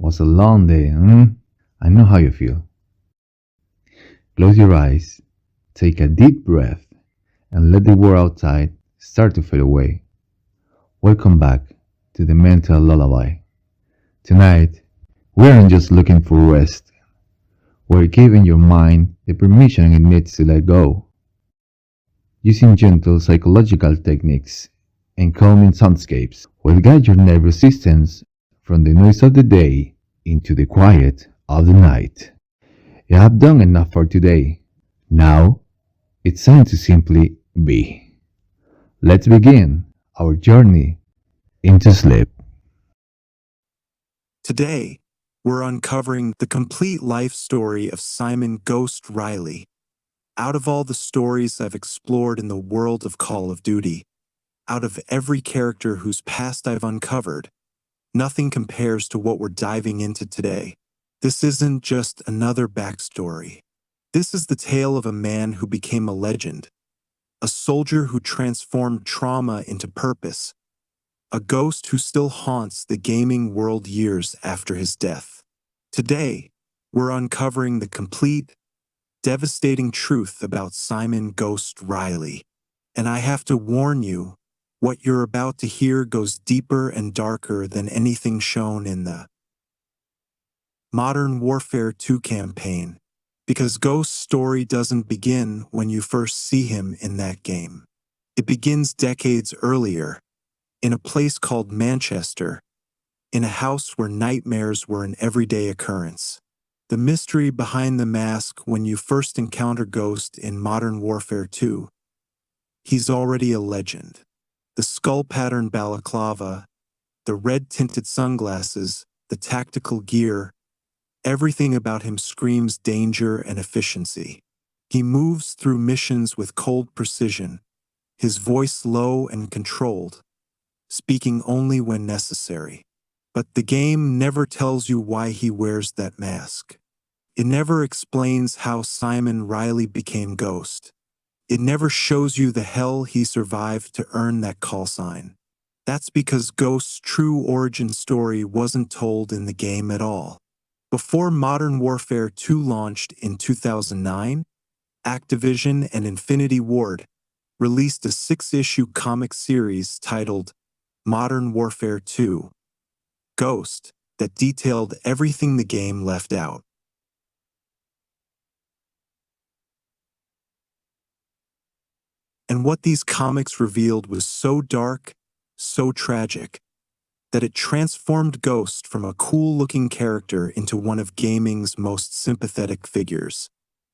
Was a long day, I know how you feel. Close your eyes, take a deep breath, and let the world outside start to fade away. Welcome back to the Mental Lullaby. Tonight, we aren't just looking for rest, we're giving your mind the permission it needs to let go. Using gentle psychological techniques and calming soundscapes will guide your nervous systems from the noise of the day into the quiet of the night. You have done enough for today. Now, it's time to simply be. Let's begin our journey into sleep. Today, we're uncovering the complete life story of Simon Ghost Riley. Out of all the stories I've explored in the world of Call of Duty, out of every character whose past I've uncovered, nothing compares to what we're diving into today. This isn't just another backstory. This is the tale of a man who became a legend, a soldier who transformed trauma into purpose, a ghost who still haunts the gaming world years after his death. Today, we're uncovering the complete, devastating truth about Simon Ghost Riley. And I have to warn you, what you're about to hear goes deeper and darker than anything shown in the Modern Warfare 2 campaign, because Ghost's story doesn't begin when you first see him in that game. It begins decades earlier, in a place called Manchester, in a house where nightmares were an everyday occurrence. The mystery behind the mask when you first encounter Ghost in Modern Warfare 2. He's already a legend. The skull-patterned balaclava, the red-tinted sunglasses, the tactical gear, everything about him screams danger and efficiency. He moves through missions with cold precision, his voice low and controlled, speaking only when necessary. But the game never tells you why he wears that mask. It never explains how Simon Riley became Ghost. It never shows you the hell he survived to earn that call sign. That's because Ghost's true origin story wasn't told in the game at all. Before Modern Warfare 2 launched in 2009, Activision and Infinity Ward released a 6-issue comic series titled Modern Warfare 2: Ghost that detailed everything the game left out. And what these comics revealed was so dark, so tragic, that it transformed Ghost from a cool-looking character into one of gaming's most sympathetic figures.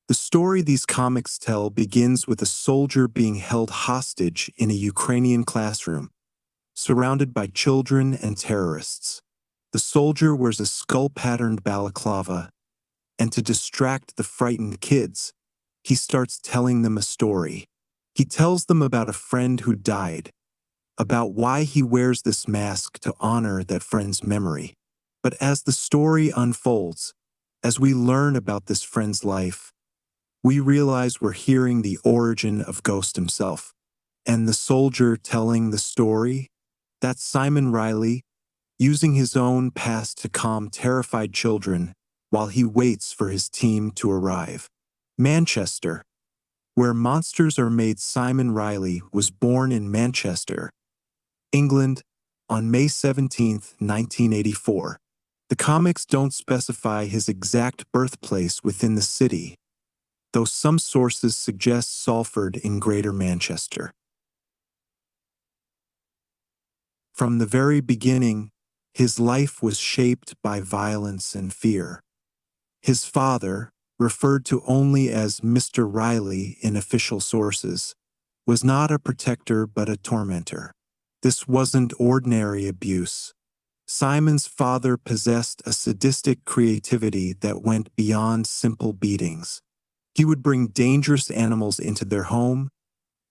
The story these comics tell begins with a soldier being held hostage in a Ukrainian classroom, surrounded by children and terrorists. The soldier wears a skull-patterned balaclava, and to distract the frightened kids, he starts telling them a story. He tells them about a friend who died, about why he wears this mask to honor that friend's memory. But as the story unfolds, as we learn about this friend's life, we realize we're hearing the origin of Ghost himself. And the soldier telling the story, that's Simon Riley, using his own past to calm terrified children while he waits for his team to arrive. Manchester, where monsters are made. Simon Riley was born in Manchester, England, on May 17, 1984. The comics don't specify his exact birthplace within the city, though some sources suggest Salford in Greater Manchester. From the very beginning, his life was shaped by violence and fear. His father, referred to only as Mr. Riley in official sources, was not a protector but a tormentor. This wasn't ordinary abuse. Simon's father possessed a sadistic creativity that went beyond simple beatings. He would bring dangerous animals into their home,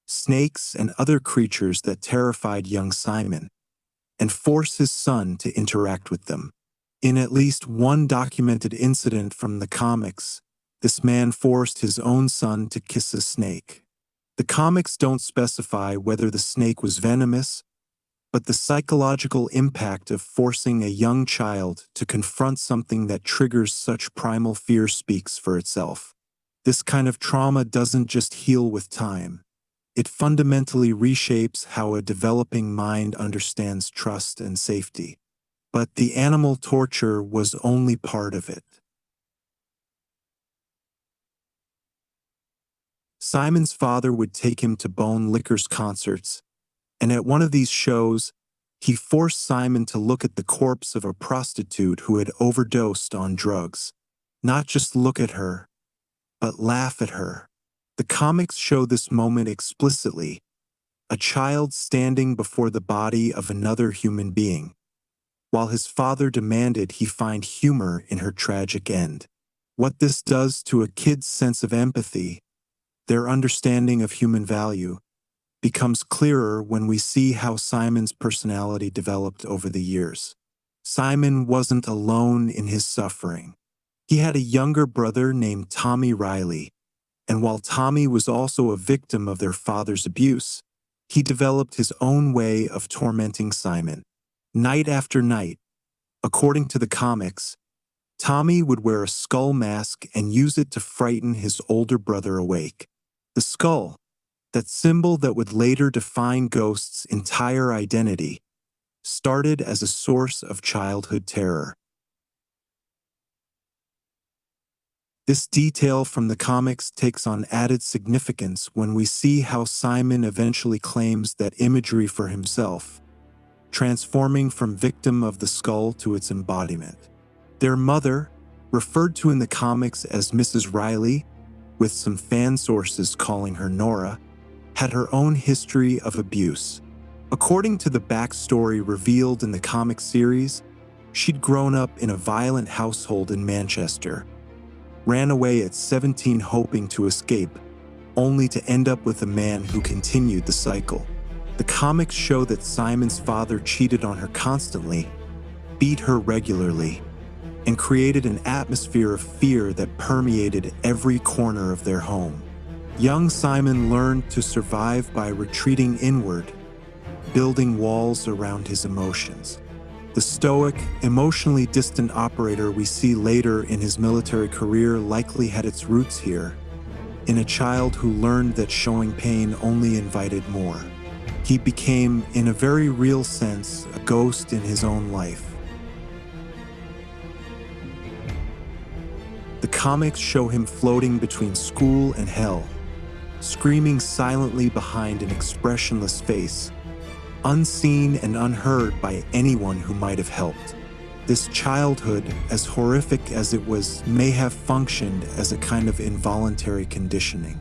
snakes and other creatures that terrified young Simon, and force his son to interact with them. In at least one documented incident from the comics, this man forced his own son to kiss a snake. The comics don't specify whether the snake was venomous, but the psychological impact of forcing a young child to confront something that triggers such primal fear speaks for itself. This kind of trauma doesn't just heal with time. It fundamentally reshapes how a developing mind understands trust and safety. But the animal torture was only part of it. Simon's father would take him to Bone Liquor's concerts, and at one of these shows, he forced Simon to look at the corpse of a prostitute who had overdosed on drugs. Not just look at her, but laugh at her. The comics show this moment explicitly, a child standing before the body of another human being, while his father demanded he find humor in her tragic end. What this does to a kid's sense of empathy, their understanding of human value, becomes clearer when we see how Simon's personality developed over the years. Simon wasn't alone in his suffering. He had a younger brother named Tommy Riley, and while Tommy was also a victim of their father's abuse, he developed his own way of tormenting Simon. Night after night, according to the comics, Tommy would wear a skull mask and use it to frighten his older brother awake. The skull, that symbol that would later define Ghost's entire identity, started as a source of childhood terror. This detail from the comics takes on added significance when we see how Simon eventually claims that imagery for himself, transforming from victim of the skull to its embodiment. Their mother, referred to in the comics as Mrs. Riley, with some fan sources calling her Nora, had her own history of abuse. According to the backstory revealed in the comic series, she'd grown up in a violent household in Manchester, ran away at 17 hoping to escape, only to end up with a man who continued the cycle. The comics show that Simon's father cheated on her constantly, beat her regularly, and created an atmosphere of fear that permeated every corner of their home. Young Simon learned to survive by retreating inward, building walls around his emotions. The stoic, emotionally distant operator we see later in his military career likely had its roots here, in a child who learned that showing pain only invited more. He became, in a very real sense, a ghost in his own life. The comics show him floating between school and hell, screaming silently behind an expressionless face, unseen and unheard by anyone who might have helped. This childhood, as horrific as it was, may have functioned as a kind of involuntary conditioning.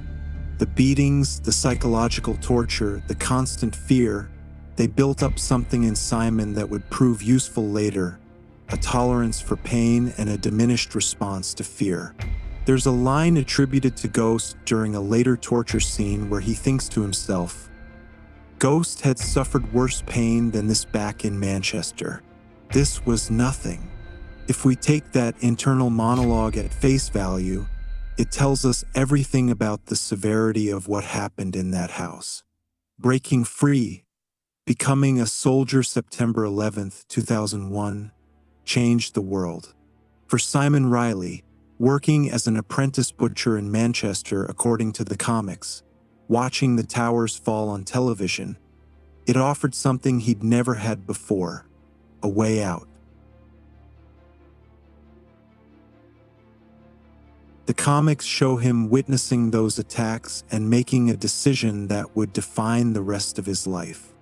The beatings, the psychological torture, the constant fear, they built up something in Simon that would prove useful later, a tolerance for pain and a diminished response to fear. There's a line attributed to Ghost during a later torture scene where he thinks to himself, "Ghost had suffered worse pain than this back in Manchester. This was nothing." If we take that internal monologue at face value, it tells us everything about the severity of what happened in that house. Breaking free, becoming a soldier September 11th, 2001, changed the world. For Simon Riley, working as an apprentice butcher in Manchester according to the comics, watching the towers fall on television, it offered something he'd never had before, a way out. The comics show him witnessing those attacks and making a decision that would define the rest of his life.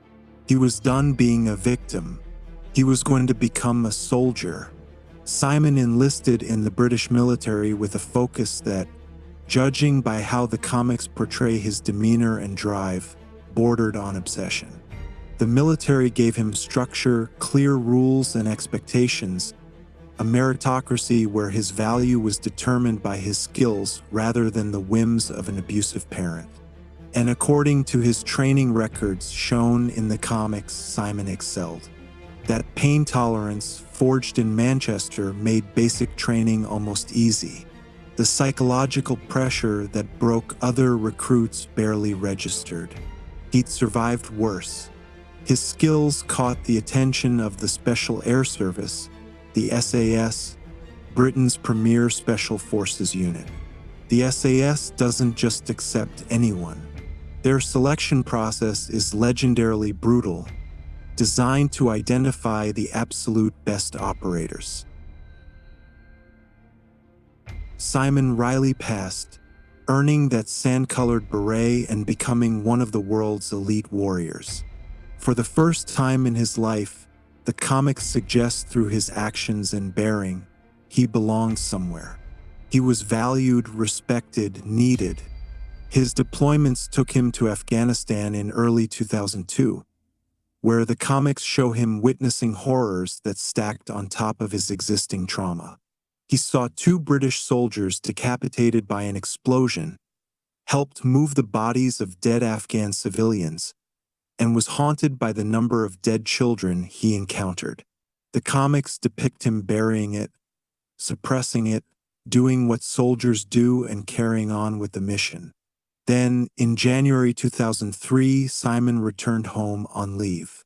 He was done being a victim. He was going to become a soldier. Simon enlisted in the British military with a focus that, judging by how the comics portray his demeanor and drive, bordered on obsession. The military gave him structure, clear rules and expectations, a meritocracy where his value was determined by his skills rather than the whims of an abusive parent. And according to his training records shown in the comics, Simon excelled. That pain tolerance, forged in Manchester, made basic training almost easy. The psychological pressure that broke other recruits barely registered. He'd survived worse. His skills caught the attention of the Special Air Service, the SAS, Britain's premier special forces unit. The SAS doesn't just accept anyone. Their selection process is legendarily brutal, designed to identify the absolute best operators. Simon Riley passed, earning that sand-colored beret and becoming one of the world's elite warriors. For the first time in his life, the comics suggest through his actions and bearing, he belonged somewhere. He was valued, respected, needed. His deployments took him to Afghanistan in early 2002, where the comics show him witnessing horrors that stacked on top of his existing trauma. He saw 2 British soldiers decapitated by an explosion, helped move the bodies of dead Afghan civilians, and was haunted by the number of dead children he encountered. The comics depict him burying it, suppressing it, doing what soldiers do and carrying on with the mission. Then, in January 2003, Simon returned home on leave.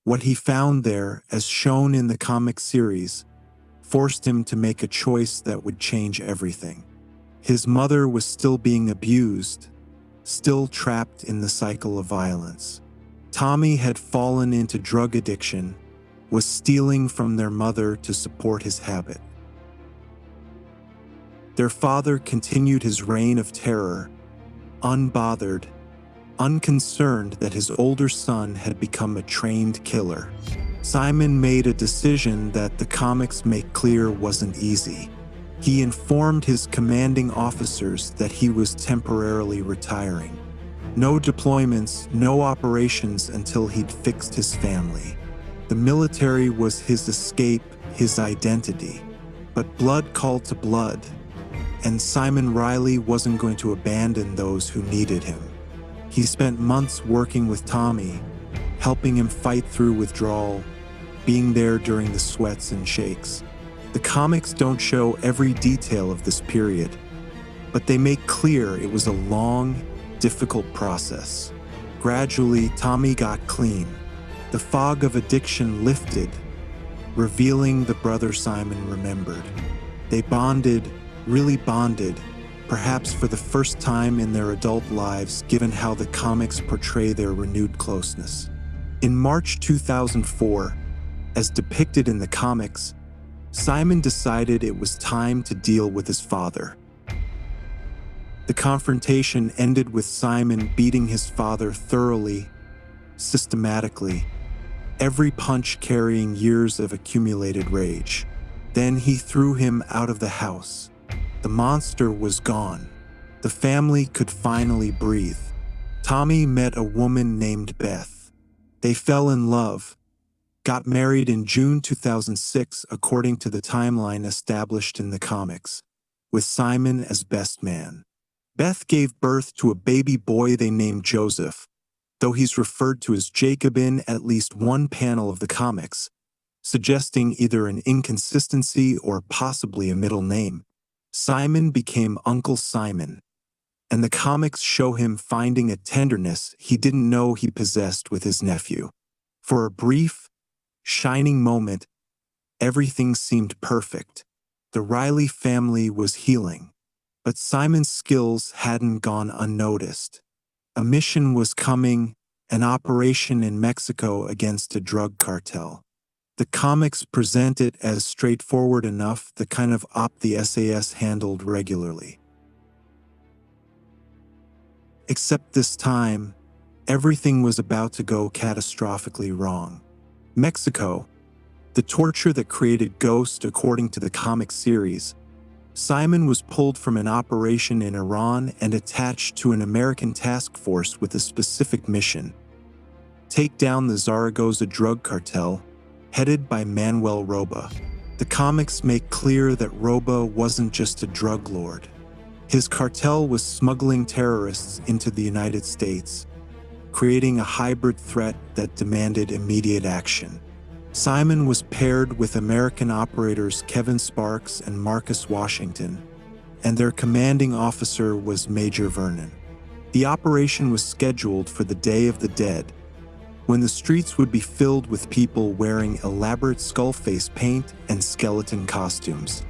What he found there, as shown in the comic series, forced him to make a choice that would change everything. His mother was still being abused, still trapped in the cycle of violence. Tommy had fallen into drug addiction, was stealing from their mother to support his habit. Their father continued his reign of terror, unbothered, unconcerned that his older son had become a trained killer. Simon made a decision that the comics make clear wasn't easy. He informed his commanding officers that he was temporarily retiring. No deployments, no operations until he'd fixed his family. The military was his escape, his identity. But blood called to blood, and Simon Riley wasn't going to abandon those who needed him. He spent months working with Tommy, helping him fight through withdrawal, being there during the sweats and shakes. The comics don't show every detail of this period, but they make clear it was a long, difficult process. Gradually, Tommy got clean. The fog of addiction lifted, revealing the brother Simon remembered. They bonded, really bonded, perhaps for the first time in their adult lives, given how the comics portray their renewed closeness. In March 2004, as depicted in the comics, Simon decided it was time to deal with his father. The confrontation ended with Simon beating his father thoroughly, systematically, every punch carrying years of accumulated rage. Then he threw him out of the house. The monster was gone. The family could finally breathe. Tommy met a woman named Beth. They fell in love, got married in June 2006 according to the timeline established in the comics, with Simon as best man. Beth gave birth to a baby boy they named Joseph, though he's referred to as Jacob in at least one panel of the comics, suggesting either an inconsistency or possibly a middle name. Simon became Uncle Simon, and the comics show him finding a tenderness he didn't know he possessed with his nephew. For a brief, shining moment, everything seemed perfect. The Riley family was healing, but Simon's skills hadn't gone unnoticed. A mission was coming, an operation in Mexico against a drug cartel. The comics present it as straightforward enough, the kind of op the SAS handled regularly. Except this time, everything was about to go catastrophically wrong. Mexico, the torture that created Ghost according to the comic series, Simon was pulled from an operation in Iran and attached to an American task force with a specific mission: take down the Zaragoza drug cartel, headed by Manuel Roba. The comics make clear that Roba wasn't just a drug lord. His cartel was smuggling terrorists into the United States, creating a hybrid threat that demanded immediate action. Simon was paired with American operators Kevin Sparks and Marcus Washington, and their commanding officer was Major Vernon. The operation was scheduled for the Day of the Dead, when the streets would be filled with people wearing elaborate skull face paint and skeleton costumes.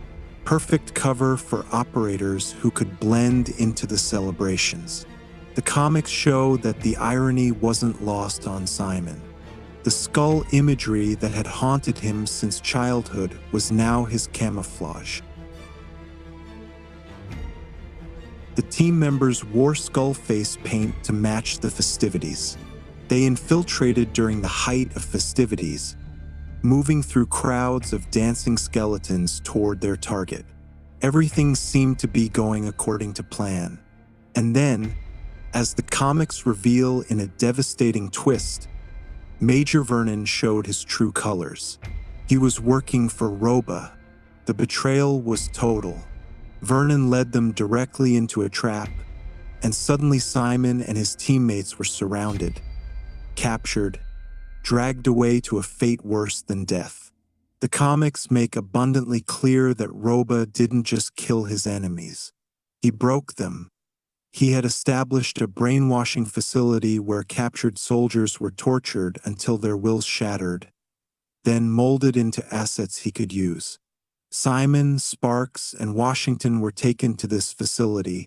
Perfect cover for operators who could blend into the celebrations. The comics show that the irony wasn't lost on Simon. The skull imagery that had haunted him since childhood was now his camouflage. The team members wore skull face paint to match the festivities. They infiltrated during the height of festivities, moving through crowds of dancing skeletons toward their target. Everything seemed to be going according to plan. And then, as the comics reveal in a devastating twist, Major Vernon showed his true colors. He was working for Roba. The betrayal was total. Vernon led them directly into a trap, and suddenly Simon and his teammates were surrounded, captured, dragged away to a fate worse than death. The comics make abundantly clear that Roba didn't just kill his enemies. He broke them. He had established a brainwashing facility where captured soldiers were tortured until their wills shattered, then molded into assets he could use. Simon, Sparks, and Washington were taken to this facility,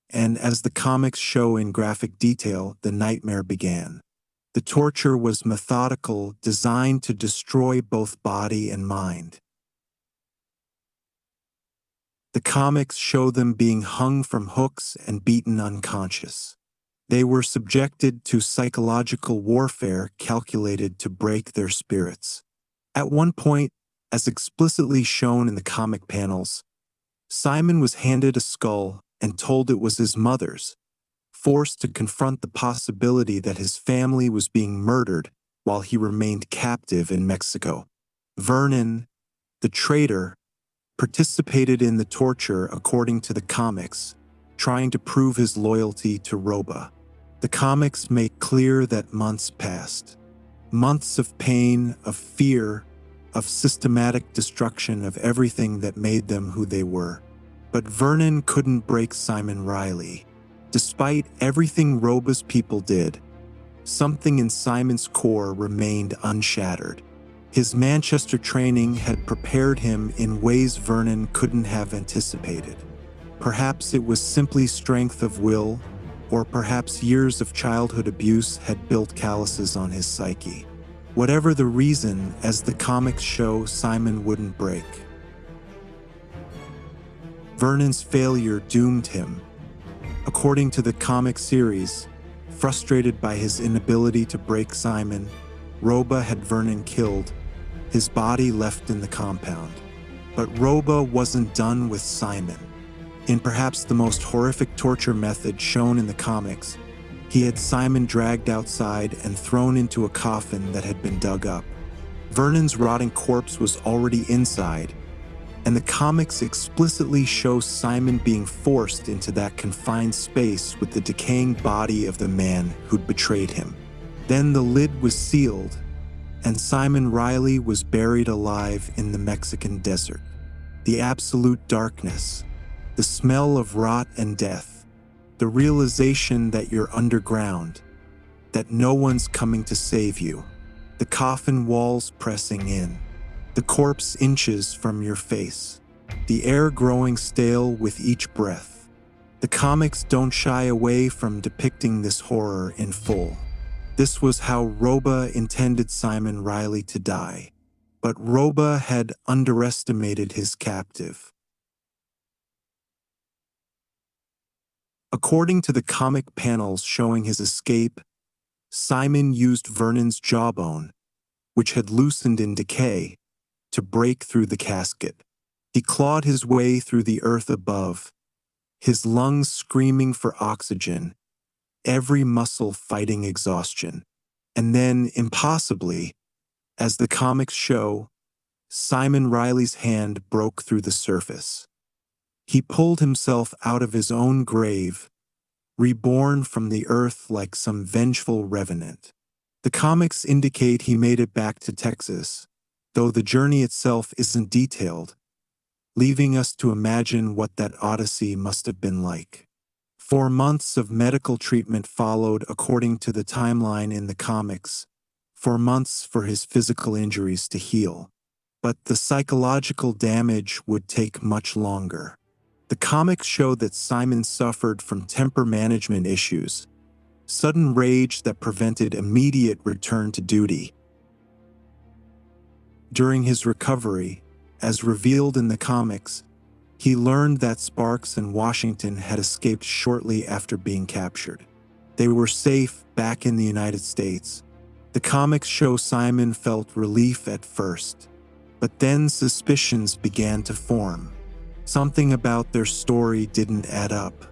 and as the comics show in graphic detail, the nightmare began. The torture was methodical, designed to destroy both body and mind. The comics show them being hung from hooks and beaten unconscious. They were subjected to psychological warfare calculated to break their spirits. At one point, as explicitly shown in the comic panels, Simon was handed a skull and told it was his mother's, forced to confront the possibility that his family was being murdered while he remained captive in Mexico. Vernon, the traitor, participated in the torture according to the comics, trying to prove his loyalty to Roba. The comics make clear that months passed. Months of pain, of fear, of systematic destruction of everything that made them who they were. But Vernon couldn't break Simon Riley. Despite everything Roba's people did, something in Simon's core remained unshattered. His Manchester training had prepared him in ways Vernon couldn't have anticipated. Perhaps it was simply strength of will, or perhaps years of childhood abuse had built calluses on his psyche. Whatever the reason, as the comics show, Simon wouldn't break. Vernon's failure doomed him. According to the comic series, frustrated by his inability to break Simon, Roba had Vernon killed, his body left in the compound. But Roba wasn't done with Simon. In perhaps the most horrific torture method shown in the comics, he had Simon dragged outside and thrown into a coffin that had been dug up. Vernon's rotting corpse was already inside, and the comics explicitly show Simon being forced into that confined space with the decaying body of the man who'd betrayed him. Then the lid was sealed, and Simon Riley was buried alive in the Mexican desert. The absolute darkness, the smell of rot and death, the realization that you're underground, that no one's coming to save you, the coffin walls pressing in, the corpse inches from your face, the air growing stale with each breath. The comics don't shy away from depicting this horror in full. This was how Roba intended Simon Riley to die, but Roba had underestimated his captive. According to the comic panels showing his escape, Simon used Vernon's jawbone, which had loosened in decay, to break through the casket. He clawed his way through the earth above, his lungs screaming for oxygen, every muscle fighting exhaustion. And then, impossibly, as the comics show, Simon Riley's hand broke through the surface. He pulled himself out of his own grave, reborn from the earth like some vengeful revenant. The comics indicate he made it back to Texas, though the journey itself isn't detailed, leaving us to imagine what that odyssey must have been like. 4 months of medical treatment followed according to the timeline in the comics, for months for his physical injuries to heal. But the psychological damage would take much longer. The comics show that Simon suffered from temper management issues, sudden rage that prevented immediate return to duty. During his recovery, as revealed in the comics, he learned that Sparks and Washington had escaped shortly after being captured. They were safe back in the United States. The comics show Simon felt relief at first, but then suspicions began to form. Something about their story didn't add up,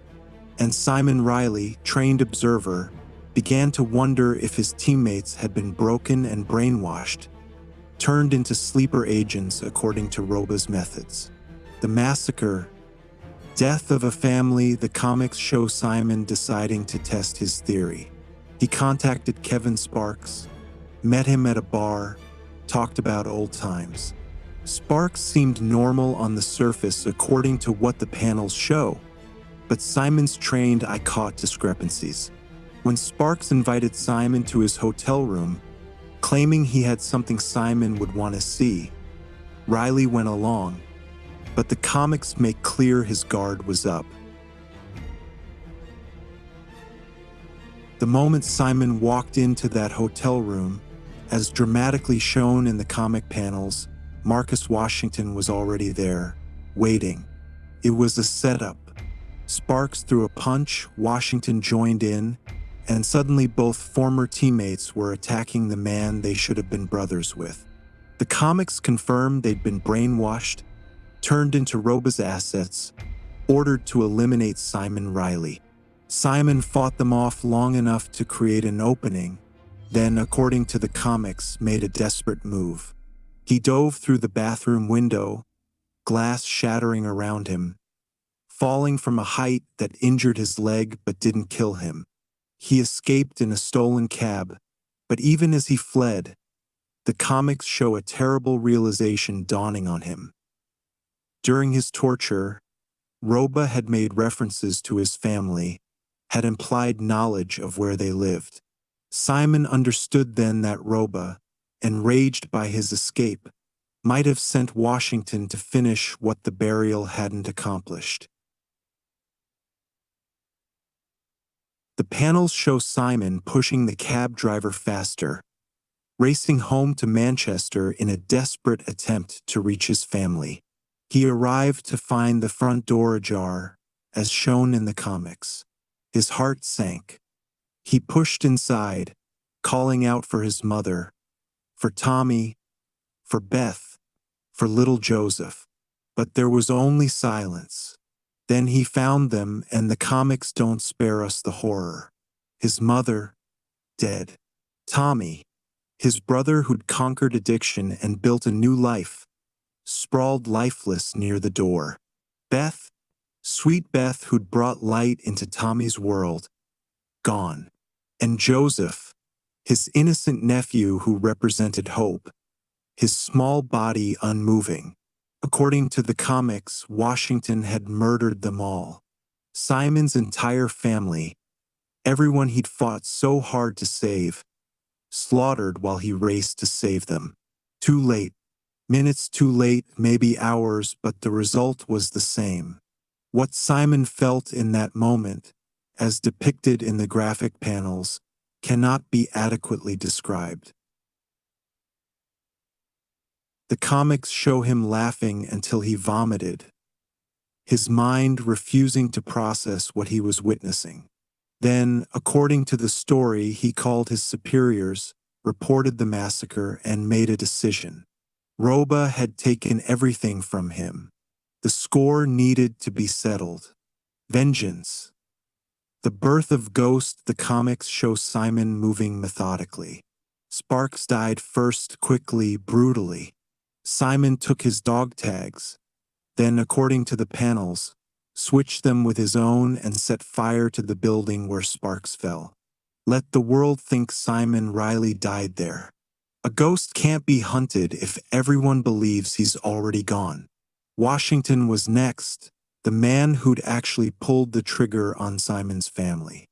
and Simon Riley, trained observer, began to wonder if his teammates had been broken and brainwashed, turned into sleeper agents according to Roba's methods. The massacre, death of a family, the comics show Simon deciding to test his theory. He contacted Kevin Sparks, met him at a bar, talked about old times. Sparks seemed normal on the surface according to what the panels show, but Simon's trained eye caught discrepancies. When Sparks invited Simon to his hotel room, claiming he had something Simon would want to see, Riley went along, but the comics make clear his guard was up. The moment Simon walked into that hotel room, as dramatically shown in the comic panels, Marcus Washington was already there, waiting. It was a setup. Sparks threw a punch, Washington joined in, and suddenly both former teammates were attacking the man they should have been brothers with. The comics confirmed they'd been brainwashed, turned into Roba's assets, ordered to eliminate Simon Riley. Simon fought them off long enough to create an opening, then, according to the comics, made a desperate move. He dove through the bathroom window, glass shattering around him, falling from a height that injured his leg but didn't kill him. He escaped in a stolen cab, but even as he fled, the comics show a terrible realization dawning on him. During his torture, Roba had made references to his family, had implied knowledge of where they lived. Simon understood then that Roba, enraged by his escape, might have sent Washington to finish what the burial hadn't accomplished. The panels show Simon pushing the cab driver faster, racing home to Manchester in a desperate attempt to reach his family. He arrived to find the front door ajar, as shown in the comics. His heart sank. He pushed inside, calling out for his mother, for Tommy, for Beth, for little Joseph. But there was only silence. Then he found them, and the comics don't spare us the horror. His mother, dead. Tommy, his brother who'd conquered addiction and built a new life, sprawled lifeless near the door. Beth, sweet Beth who'd brought light into Tommy's world, gone. And Joseph, his innocent nephew who represented hope, his small body unmoving. According to the comics, Washington had murdered them all. Simon's entire family, everyone he'd fought so hard to save, slaughtered while he raced to save them. Too late. Minutes too late, maybe hours, but the result was the same. What Simon felt in that moment, as depicted in the graphic panels, cannot be adequately described. The comics show him laughing until he vomited, his mind refusing to process what he was witnessing. Then, according to the story, he called his superiors, reported the massacre, and made a decision. Roba had taken everything from him. The score needed to be settled. Vengeance. The birth of Ghost, the comics show Simon moving methodically. Sparks died first, quickly, brutally. Simon took his dog tags, then, according to the panels, switched them with his own and set fire to the building where Sparks fell. Let the world think Simon Riley died there. A ghost can't be hunted if everyone believes he's already gone. Washington was next, the man who'd actually pulled the trigger on Simon's family.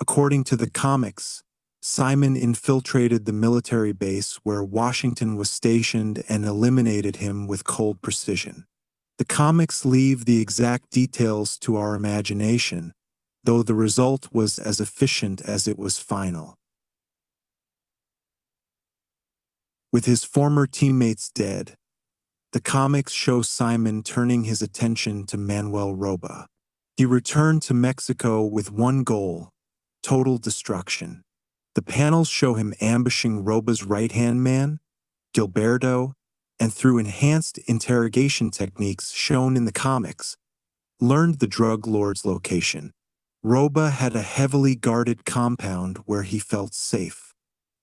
According to the comics, Simon infiltrated the military base where Washington was stationed and eliminated him with cold precision. The comics leave the exact details to our imagination, though the result was as efficient as it was final. With his former teammates dead, the comics show Simon turning his attention to Manuel Roba. He returned to Mexico with one goal: total destruction. The panels show him ambushing Roba's right-hand man, Gilberto, and through enhanced interrogation techniques shown in the comics, learned the drug lord's location. Roba had a heavily guarded compound where he felt safe.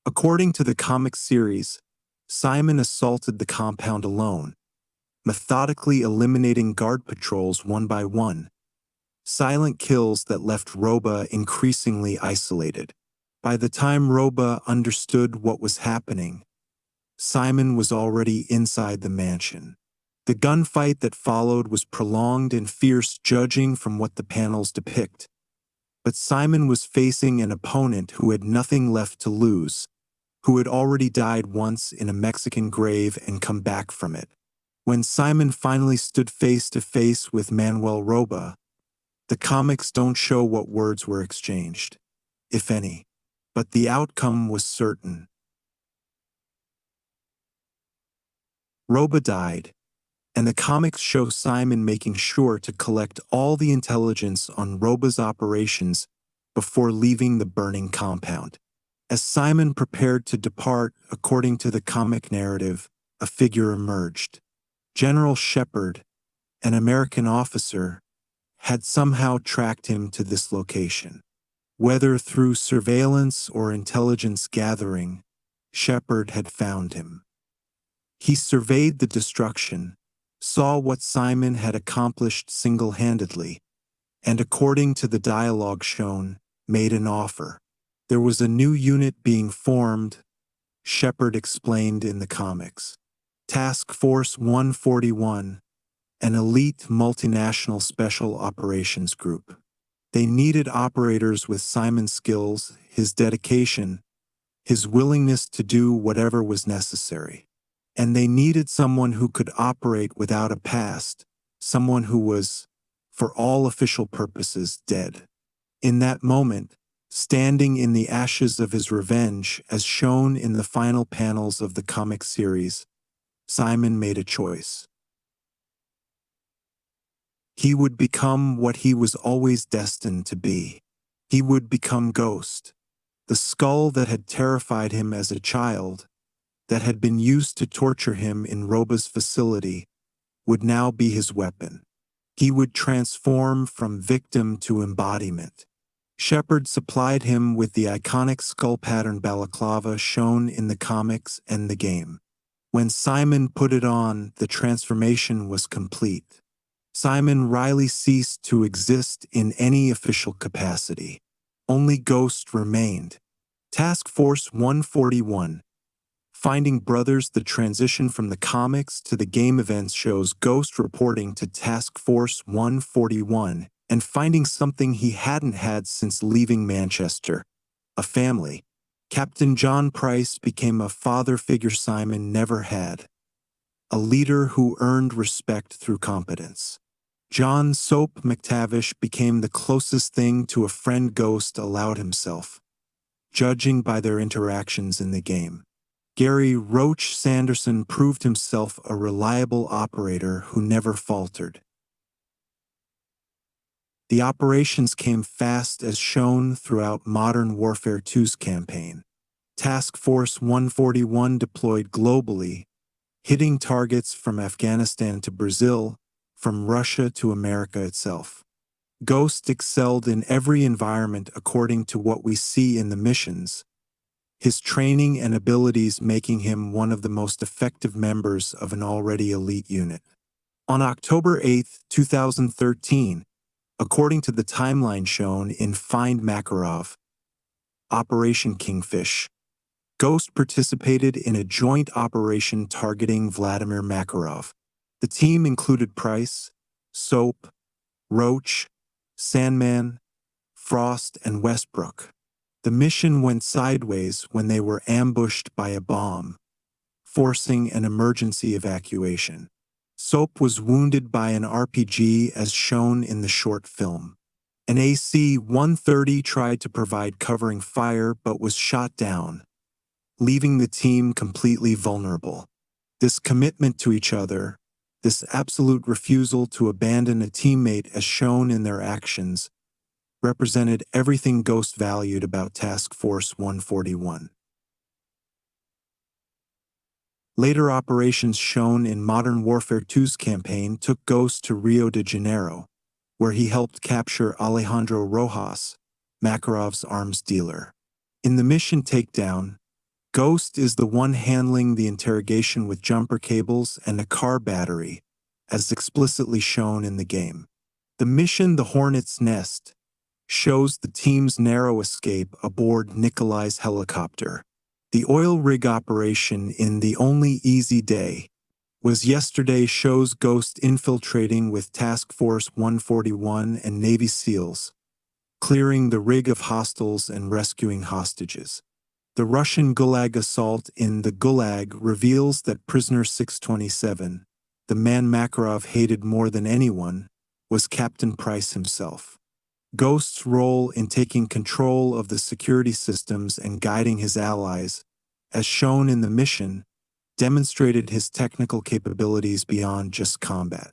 According to the comic series, Simon assaulted the compound alone, methodically eliminating guard patrols one by one. Silent kills that left Roba increasingly isolated. By the time Roba understood what was happening, Simon was already inside the mansion. The gunfight that followed was prolonged and fierce, judging from what the panels depict. But Simon was facing an opponent who had nothing left to lose, who had already died once in a Mexican grave and come back from it. When Simon finally stood face to face with Manuel Roba, the comics don't show what words were exchanged, if any, but the outcome was certain. Roba died, and the comics show Simon making sure to collect all the intelligence on Roba's operations before leaving the burning compound. As Simon prepared to depart, according to the comic narrative, a figure emerged. General Shepard, an American officer, had somehow tracked him to this location. Whether through surveillance or intelligence gathering, Shepard had found him. He surveyed the destruction, saw what Simon had accomplished single-handedly, and according to the dialogue shown, made an offer. There was a new unit being formed, Shepard explained in the comics. Task Force 141, an elite multinational special operations group. They needed operators with Simon's skills, his dedication, his willingness to do whatever was necessary. And they needed someone who could operate without a past, someone who was, for all official purposes, dead. In that moment, standing in the ashes of his revenge, as shown in the final panels of the comic series, Simon made a choice. He would become what he was always destined to be. He would become Ghost, the skull that had terrified him as a child, that had been used to torture him in Roba's facility, would now be his weapon. He would transform from victim to embodiment. Shepard supplied him with the iconic skull pattern balaclava shown in the comics and the game. When Simon put it on, the transformation was complete. Simon Riley ceased to exist in any official capacity. Only Ghost remained. Task Force 141. Finding Brothers, the transition from the comics to the game events shows Ghost reporting to Task Force 141 and finding something he hadn't had since leaving Manchester: a family. Captain John Price became a father figure Simon never had, a leader who earned respect through competence. John Soap McTavish became the closest thing to a friend Ghost allowed himself, judging by their interactions in the game. Gary Roach Sanderson proved himself a reliable operator who never faltered. The operations came fast as shown throughout Modern Warfare 2's campaign. Task Force 141 deployed globally, hitting targets from Afghanistan to Brazil, from Russia to America itself. Ghost excelled in every environment according to what we see in the missions, his training and abilities making him one of the most effective members of an already elite unit. On October 8, 2013, according to the timeline shown in Find Makarov, Operation Kingfish, Ghost participated in a joint operation targeting Vladimir Makarov. The team included Price, Soap, Roach, Sandman, Frost, and Westbrook. The mission went sideways when they were ambushed by a bomb, forcing an emergency evacuation. Soap was wounded by an RPG as shown in the short film. An AC-130 tried to provide covering fire but was shot down, leaving the team completely vulnerable. This commitment to each other, this absolute refusal to abandon a teammate as shown in their actions, represented everything Ghost valued about Task Force 141. Later operations shown in Modern Warfare 2's campaign took Ghost to Rio de Janeiro, where he helped capture Alejandro Rojas, Makarov's arms dealer. In the mission takedown, Ghost is the one handling the interrogation with jumper cables and a car battery, as explicitly shown in the game. The mission The Hornet's Nest shows the team's narrow escape aboard Nikolai's helicopter. The oil rig operation in The Only Easy Day was yesterday shows Ghost infiltrating with Task Force 141 and Navy SEALs, clearing the rig of hostiles and rescuing hostages. The Russian Gulag assault in the Gulag reveals that prisoner 627, the man Makarov hated more than anyone, was Captain Price himself. Ghost's role in taking control of the security systems and guiding his allies, as shown in the mission, demonstrated his technical capabilities beyond just combat.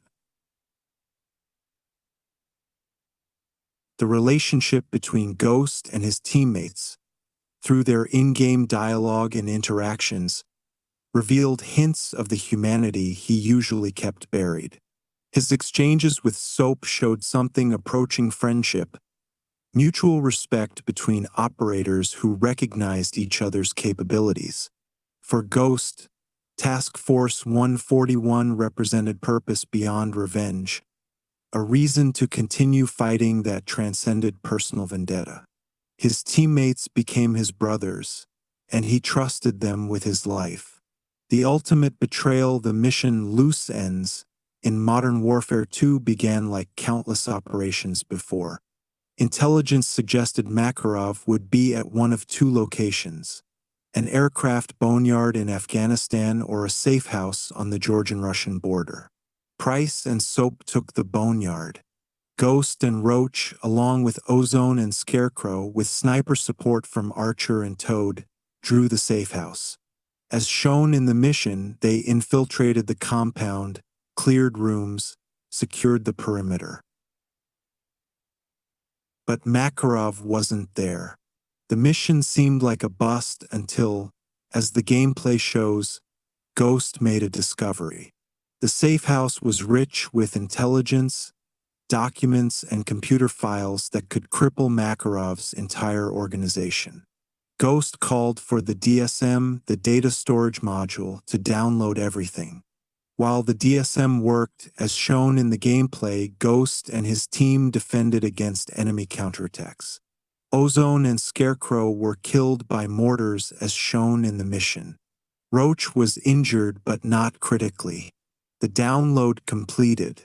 The relationship between Ghost and his teammates, through their in-game dialogue and interactions, revealed hints of the humanity he usually kept buried. His exchanges with Soap showed something approaching friendship, mutual respect between operators who recognized each other's capabilities. For Ghost, Task Force 141 represented purpose beyond revenge, a reason to continue fighting that transcended personal vendetta. His teammates became his brothers, and he trusted them with his life. The ultimate betrayal, the mission Loose Ends, in Modern Warfare 2 began like countless operations before. Intelligence suggested Makarov would be at one of two locations: an aircraft boneyard in Afghanistan or a safe house on the Georgian-Russian border. Price and Soap took the boneyard. Ghost and Roach, along with Ozone and Scarecrow, with sniper support from Archer and Toad, drew the safe house. As shown in the mission, they infiltrated the compound, cleared rooms, secured the perimeter. But Makarov wasn't there. The mission seemed like a bust until, as the gameplay shows, Ghost made a discovery. The safe house was rich with intelligence, documents, and computer files that could cripple Makarov's entire organization. Ghost called for the DSM, the data storage module, to download everything. While the DSM worked, as shown in the gameplay, Ghost and his team defended against enemy counterattacks. Ozone and Scarecrow were killed by mortars as shown in the mission. Roach was injured but not critically. The download completed.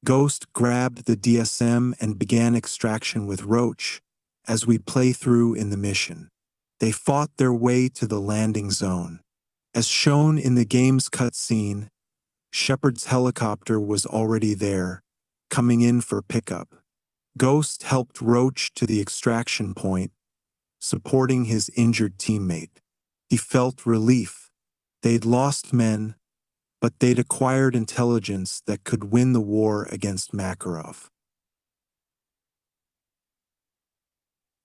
Ghost grabbed the DSM and began extraction with Roach, as we play through in the mission. They fought their way to the landing zone. As shown in the game's cutscene, Shepard's helicopter was already there, coming in for pickup. Ghost helped Roach to the extraction point, supporting his injured teammate. He felt relief. They'd lost men, but they'd acquired intelligence that could win the war against Makarov.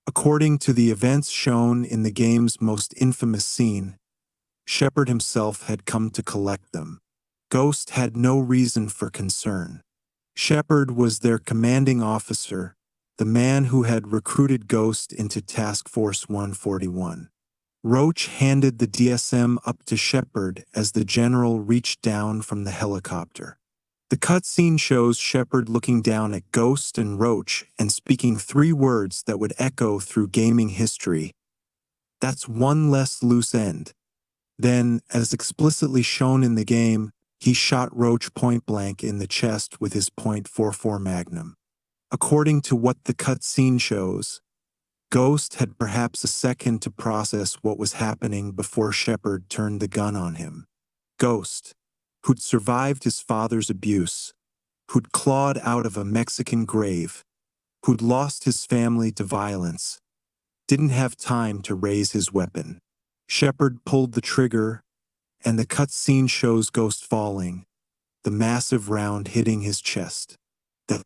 According to the events shown in the game's most infamous scene, Shepard himself had come to collect them. Ghost had no reason for concern. Shepard was their commanding officer, the man who had recruited Ghost into Task Force 141. Roach handed the DSM up to Shepard as the general reached down from the helicopter. The cutscene shows Shepard looking down at Ghost and Roach and speaking three words that would echo through gaming history. "That's one less loose end." Then, as explicitly shown in the game, he shot Roach point-blank in the chest with his .44 Magnum. According to what the cutscene shows, Ghost had perhaps a second to process what was happening before Shepard turned the gun on him. Ghost, who'd survived his father's abuse, who'd clawed out of a Mexican grave, who'd lost his family to violence, didn't have time to raise his weapon. Shepard pulled the trigger, and the cutscene shows Ghost falling, the massive round hitting his chest. The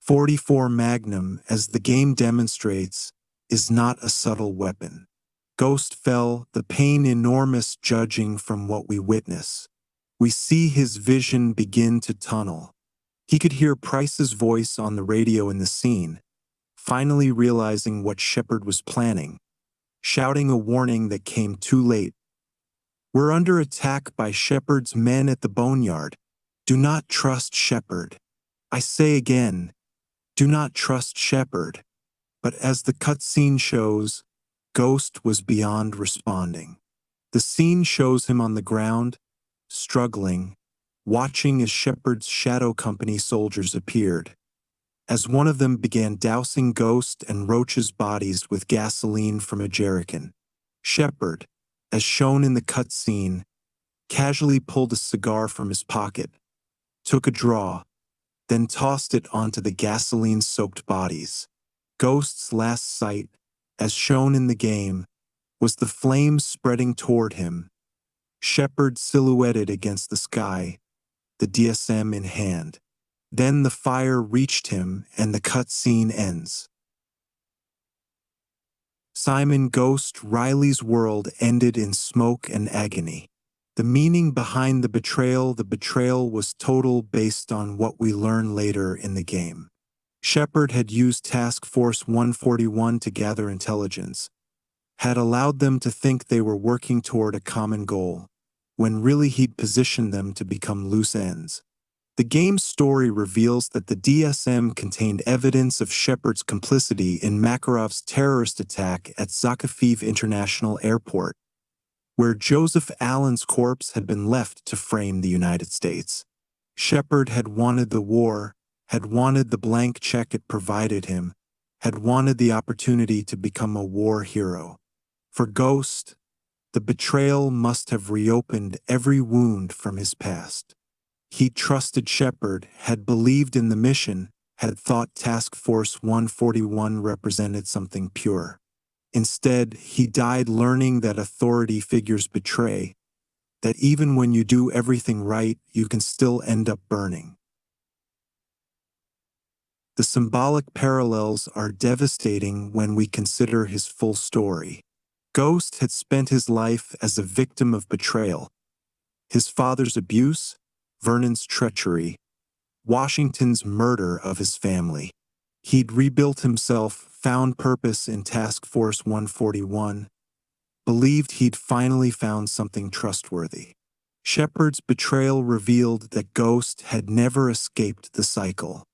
44 Magnum, as the game demonstrates, is not a subtle weapon. Ghost fell, the pain enormous judging from what we witness. We see his vision begin to tunnel. He could hear Price's voice on the radio in the scene, finally realizing what Shepard was planning, shouting a warning that came too late. We're under attack by Shepard's men at the boneyard. Do not trust Shepard. I say again, do not trust Shepard. But as the cutscene shows, Ghost was beyond responding. The scene shows him on the ground, struggling, watching as Shepard's Shadow Company soldiers appeared. As one of them began dousing Ghost and Roach's bodies with gasoline from a jerrycan, Shepard, as shown in the cutscene, casually pulled a cigar from his pocket, took a draw, then tossed it onto the gasoline-soaked bodies. Ghost's last sight, as shown in the game, was the flames spreading toward him, Shepard silhouetted against the sky, the DSM in hand. Then the fire reached him and the cutscene ends. Simon Ghost Riley's world ended in smoke and agony. The meaning behind the betrayal was total based on what we learn later in the game. Shepard had used Task Force 141 to gather intelligence, had allowed them to think they were working toward a common goal, when really he'd positioned them to become loose ends. The game's story reveals that the DSM contained evidence of Shepard's complicity in Makarov's terrorist attack at Zakhaev International Airport, where Joseph Allen's corpse had been left to frame the United States. Shepard had wanted the war, had wanted the blank check it provided him, had wanted the opportunity to become a war hero. For Ghost, the betrayal must have reopened every wound from his past. He trusted Shepard, had believed in the mission, had thought Task Force 141 represented something pure. Instead, he died learning that authority figures betray, that even when you do everything right, you can still end up burning. The symbolic parallels are devastating when we consider his full story. Ghost had spent his life as a victim of betrayal. His father's abuse, Vernon's treachery, Washington's murder of his family. He'd rebuilt himself, found purpose in Task Force 141, believed he'd finally found something trustworthy. Shepard's betrayal revealed that Ghost had never escaped the cycle.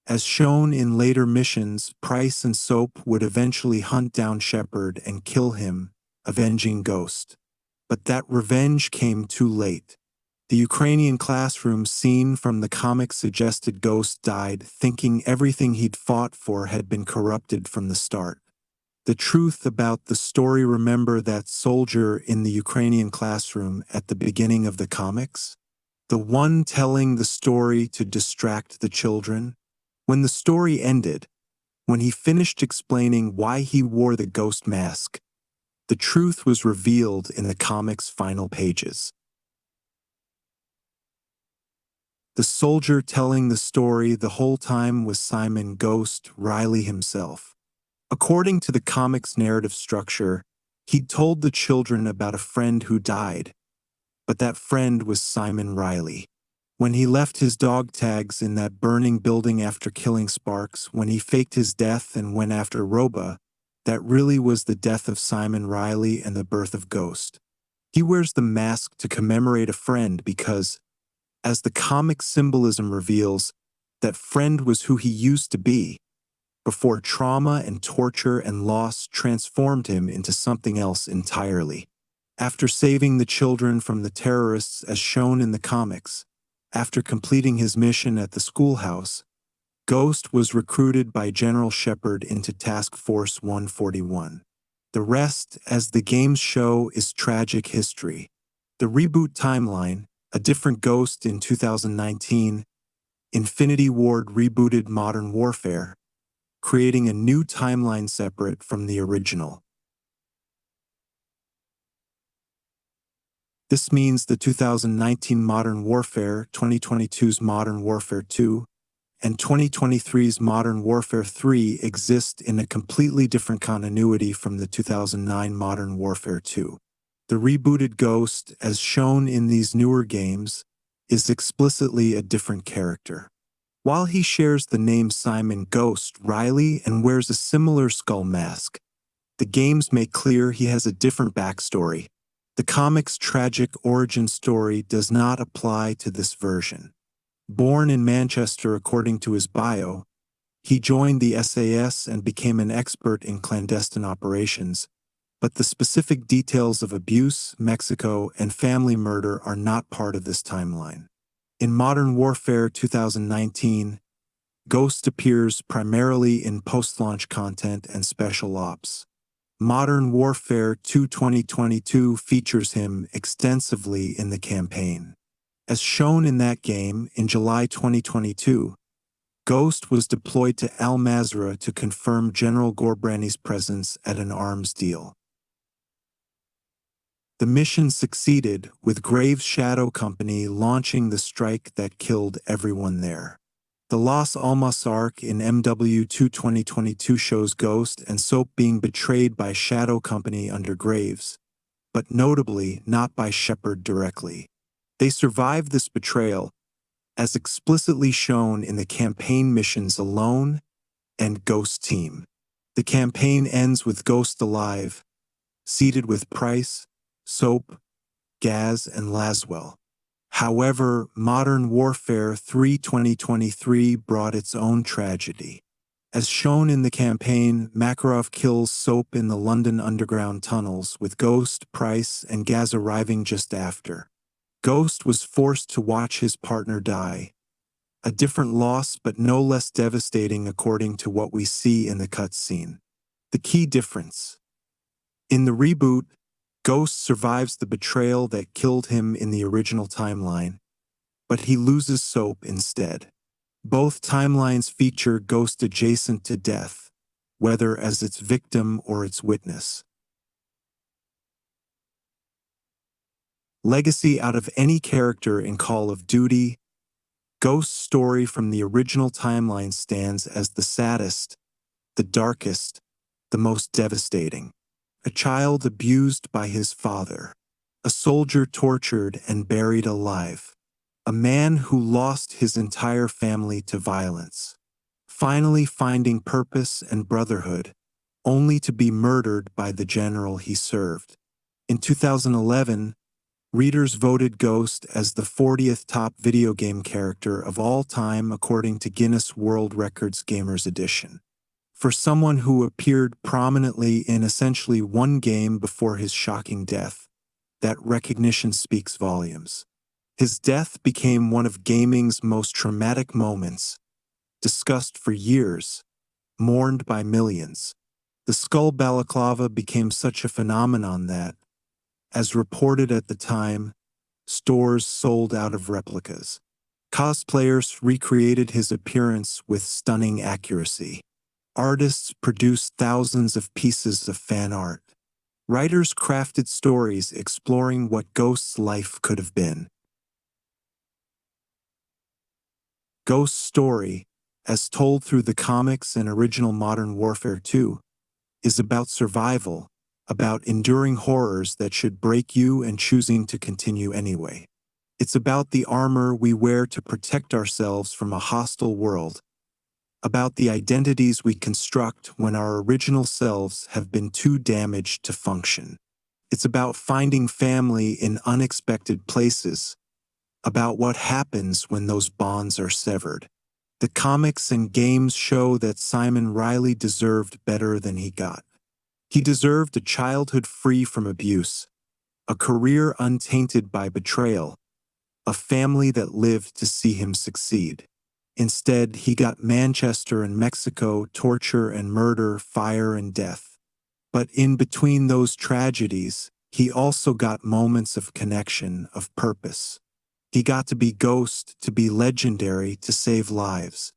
As shown in later missions, Price and Soap would eventually hunt down Shepard and kill him, avenging Ghost. But that revenge came too late. The Ukrainian classroom scene from the comic suggested Ghost died thinking everything he'd fought for had been corrupted from the start. The truth about the story, remember that soldier in the Ukrainian classroom at the beginning of the comics? The one telling the story to distract the children? When the story ended, when he finished explaining why he wore the ghost mask, the truth was revealed in the comic's final pages. The soldier telling the story the whole time was Simon Ghost Riley himself. According to the comic's narrative structure, he'd told the children about a friend who died, but that friend was Simon Riley. When he left his dog tags in that burning building after killing Sparks, when he faked his death and went after Roba, that really was the death of Simon Riley and the birth of Ghost. He wears the mask to commemorate a friend because, as the comic symbolism reveals, that friend was who he used to be, before trauma and torture and loss transformed him into something else entirely. After saving the children from the terrorists as shown in the comics, after completing his mission at the schoolhouse, Ghost was recruited by General Shepard into Task Force 141. The rest, as the games show, is tragic history. The reboot timeline, a different Ghost in 2019, Infinity Ward rebooted Modern Warfare, creating a new timeline separate from the original. This means the 2019 Modern Warfare, 2022's Modern Warfare 2, and 2023's Modern Warfare 3 exist in a completely different continuity from the 2009 Modern Warfare 2. The rebooted Ghost, as shown in these newer games, is explicitly a different character. While he shares the name Simon Ghost Riley and wears a similar skull mask, the games make clear he has a different backstory. The comic's tragic origin story does not apply to this version. Born in Manchester according to his bio, he joined the SAS and became an expert in clandestine operations, but the specific details of abuse, Mexico, and family murder are not part of this timeline. In Modern Warfare 2019, Ghost appears primarily in post-launch content and special ops. Modern Warfare 2 2022 features him extensively in the campaign. As shown in that game, in July 2022, Ghost was deployed to Al Mazrah to confirm General Gorbrani's presence at an arms deal. The mission succeeded, with Graves' Shadow Company launching the strike that killed everyone there. The Las Almas arc in MW2 2022 shows Ghost and Soap being betrayed by Shadow Company under Graves, but notably not by Shepard directly. They survived this betrayal, as explicitly shown in the campaign missions Alone and Ghost Team. The campaign ends with Ghost alive, seated with Price, Soap, Gaz, and Laswell. However, Modern Warfare 3 2023 brought its own tragedy. As shown in the campaign, Makarov kills Soap in the London Underground tunnels, with Ghost, Price, and Gaz arriving just after. Ghost was forced to watch his partner die. A different loss, but no less devastating according to what we see in the cutscene. The key difference. In the reboot, Ghost survives the betrayal that killed him in the original timeline, but he loses Soap instead. Both timelines feature Ghost adjacent to death, whether as its victim or its witness. Legacy out of any character in Call of Duty, Ghost's story from the original timeline stands as the saddest, the darkest, the most devastating. A child abused by his father, a soldier tortured and buried alive, a man who lost his entire family to violence, finally finding purpose and brotherhood, only to be murdered by the general he served. In 2011, readers voted Ghost as the 40th top video game character of all time according to Guinness World Records Gamers Edition. For someone who appeared prominently in essentially one game before his shocking death, that recognition speaks volumes. His death became one of gaming's most traumatic moments, discussed for years, mourned by millions. The skull balaclava became such a phenomenon that, as reported at the time, stores sold out of replicas. Cosplayers recreated his appearance with stunning accuracy. Artists produced thousands of pieces of fan art. Writers crafted stories exploring what Ghost's life could have been. Ghost's story, as told through the comics and original Modern Warfare 2, is about survival, about enduring horrors that should break you and choosing to continue anyway. It's about the armor we wear to protect ourselves from a hostile world, about the identities we construct when our original selves have been too damaged to function. It's about finding family in unexpected places, about what happens when those bonds are severed. The comics and games show that Simon Riley deserved better than he got. He deserved a childhood free from abuse, a career untainted by betrayal, a family that lived to see him succeed. Instead, he got Manchester and Mexico, torture and murder, fire and death. But in between those tragedies, he also got moments of connection, of purpose. He got to be Ghost, to be legendary, to save lives.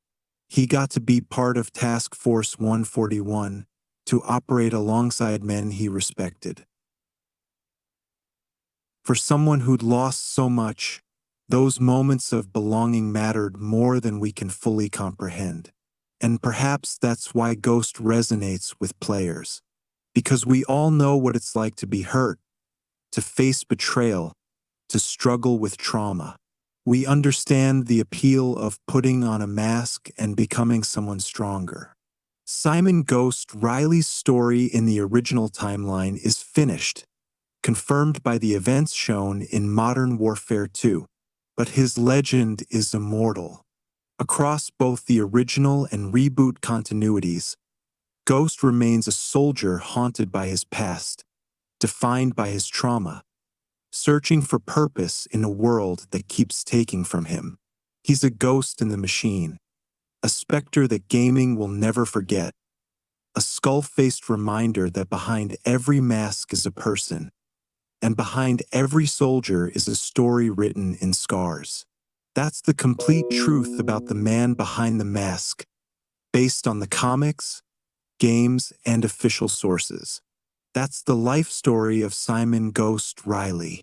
He got to be part of Task Force 141, to operate alongside men he respected. For someone who'd lost so much, those moments of belonging mattered more than we can fully comprehend. And perhaps that's why Ghost resonates with players. Because we all know what it's like to be hurt, to face betrayal, to struggle with trauma. We understand the appeal of putting on a mask and becoming someone stronger. Simon Ghost Riley's story in the original timeline is finished, confirmed by the events shown in Modern Warfare 2, but his legend is immortal. Across both the original and reboot continuities, Ghost remains a soldier haunted by his past, defined by his trauma, searching for purpose in a world that keeps taking from him. He's a ghost in the machine, a specter that gaming will never forget, a skull-faced reminder that behind every mask is a person, and behind every soldier is a story written in scars. That's the complete truth about the man behind the mask, based on the comics, games, and official sources. That's the life story of Simon Ghost Riley.